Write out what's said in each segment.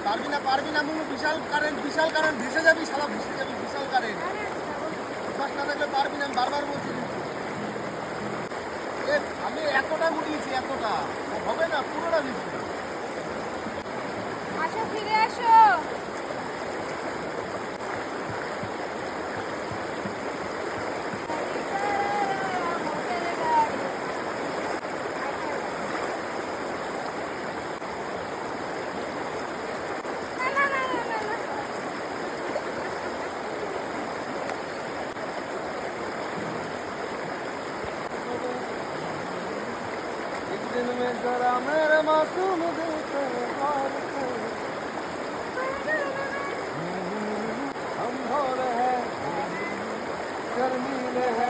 পারবি না মুনু, বিশাল কারেন্ট ভেসে যাবি শালা, ভেসে যাবি, বিশাল কারেন্ট। অভ্যাস না থাকলে পারবি না, আমি বারবার বলছি কিন্তু। আমি এতটা মুড়িয়েছি, এতটা হবে না, পুরোটা দিচ্ছি। আসো, ফিরে আসো। दिन में जरा मेरे मासूम दिल पे गौर कर, हम भोर है शर्मीले है।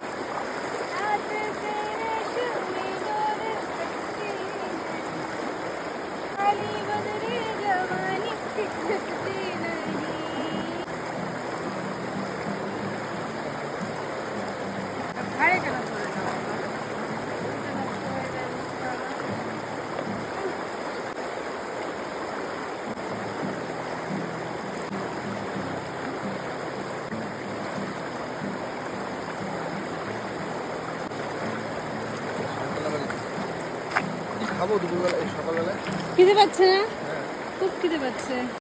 খাবো দুপুরবেলা, এই সকালবেলায় খিদে পাচ্ছে না? খুব খিদে পাচ্ছে।